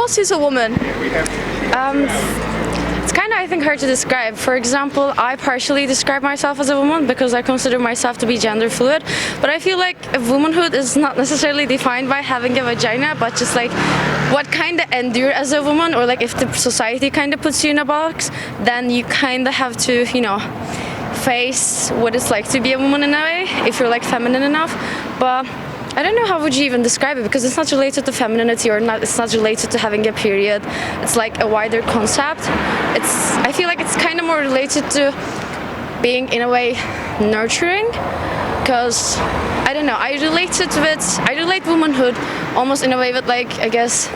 What is a woman? It's kind of, I think, hard to describe. For example, I partially describe myself as a woman because I consider myself to be gender fluid. But I feel like womanhood is not necessarily defined by having a vagina, but just like what kind of endure as a woman, or like if the society kind of puts you in a box, then you kind of have to, face what it's like to be a woman in a way, if you're like feminine enough. But I don't know how would you even describe it, because it's not related to femininity, or not. It's not related to having a period. It's like a wider concept. I feel like it's kind of more related to being, in a way, nurturing. Because I don't know. I relate womanhood almost in a way with, like, I guess,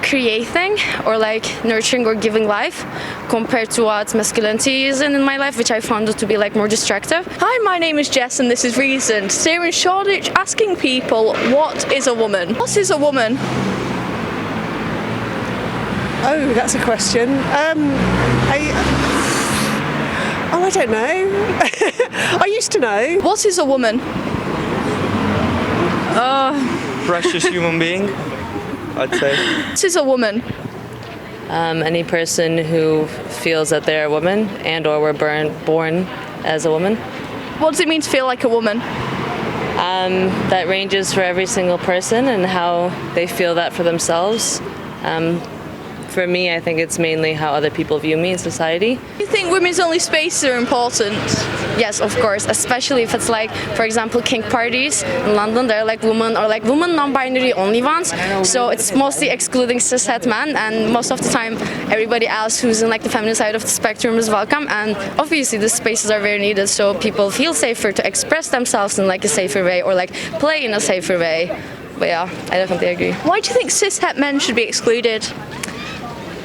creating or like nurturing or giving life, compared to what masculinity is in my life, which I found it to be like more destructive. Hi, my name is Jess and this is Reason. Today we're in Shoreditch asking people, what is a woman? What is a woman? Oh, that's a question. I don't know. I used to know. What is a woman? Precious human being, I'd say. What is a woman? Any person who feels that they're a woman and or were born as a woman. What does it mean to feel like a woman? That ranges for every single person and how they feel that for themselves. For me, I think it's mainly how other people view me in society. Do you think women's only spaces are important? Yes, of course, especially if it's like, for example, kink parties in London, they're like women or like women non-binary only ones. So it's mostly excluding cishet men, and most of the time everybody else who's in like the feminine side of the spectrum is welcome. And obviously the spaces are very needed, so people feel safer to express themselves in like a safer way, or like play in a safer way. But yeah, I definitely agree. Why do you think cishet men should be excluded?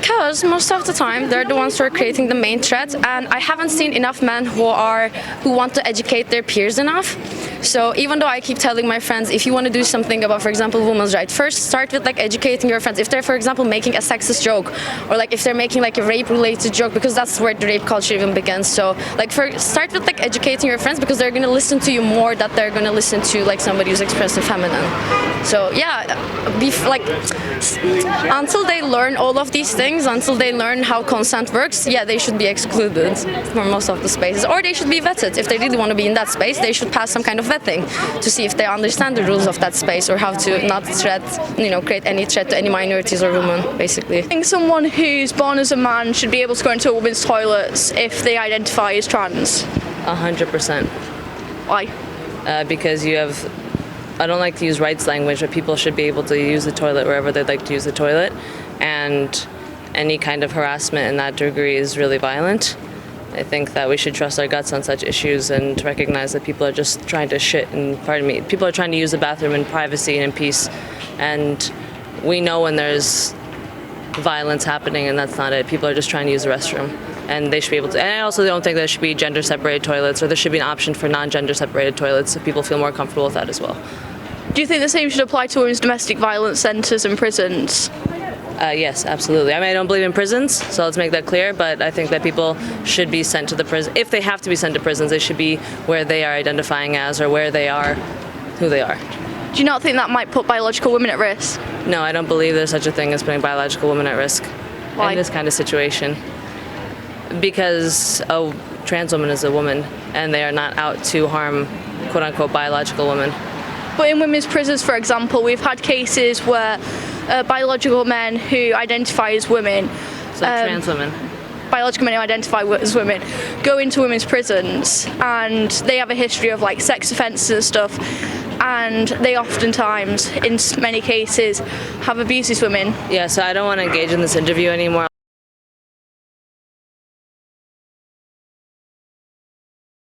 Because most of the time they're the ones who are creating the main threat, and I haven't seen enough men who want to educate their peers enough. So even though I keep telling my friends, if you want to do something about, for example, women's rights, first start with like educating your friends. If they're, for example, making a sexist joke, or like if they're making like a rape-related joke, because that's where the rape culture even begins. So like start with like educating your friends, because they're going to listen to you more than they're going to listen to like somebody who's expressing feminine. So yeah, until they learn all of these things, until they learn how consent works, yeah, they should be excluded from most of the spaces, or they should be vetted. If they really want to be in that space, they should pass some kind of vetting to see if they understand the rules of that space, or how to not create any threat to any minorities or women, basically. I think someone who's born as a man should be able to go into a woman's toilets if they identify as trans. 100%. Why? Because I don't like to use rights language, but people should be able to use the toilet wherever they'd like to use the toilet, and any kind of harassment in that degree is really violent. I think that we should trust our guts on such issues and recognize that people are just trying to people are trying to use the bathroom in privacy and in peace, and we know when there's violence happening, and that's not it. People are just trying to use the restroom, and they should be able to. And I also don't think there should be gender-separated toilets, or there should be an option for non-gender separated toilets if people feel more comfortable with that as well. Do you think the same should apply to women's domestic violence centres and prisons? Yes, absolutely. I mean, I don't believe in prisons, so let's make that clear, but I think that people should be sent to the prison. If they have to be sent to prisons, they should be where they are identifying as, or where they are, who they are. Do you not think that might put biological women at risk? No, I don't believe there's such a thing as putting biological women at risk. Why? In this kind of situation. Because a trans woman is a woman, and they are not out to harm quote-unquote biological women. But in women's prisons, for example, we've had cases where biological men who identify as women, So trans women. biological men who identify as women, go into women's prisons, and they have a history of like sex offences and stuff, and they oftentimes, in many cases, have abused these women. Yeah, so I don't want to engage in this interview anymore.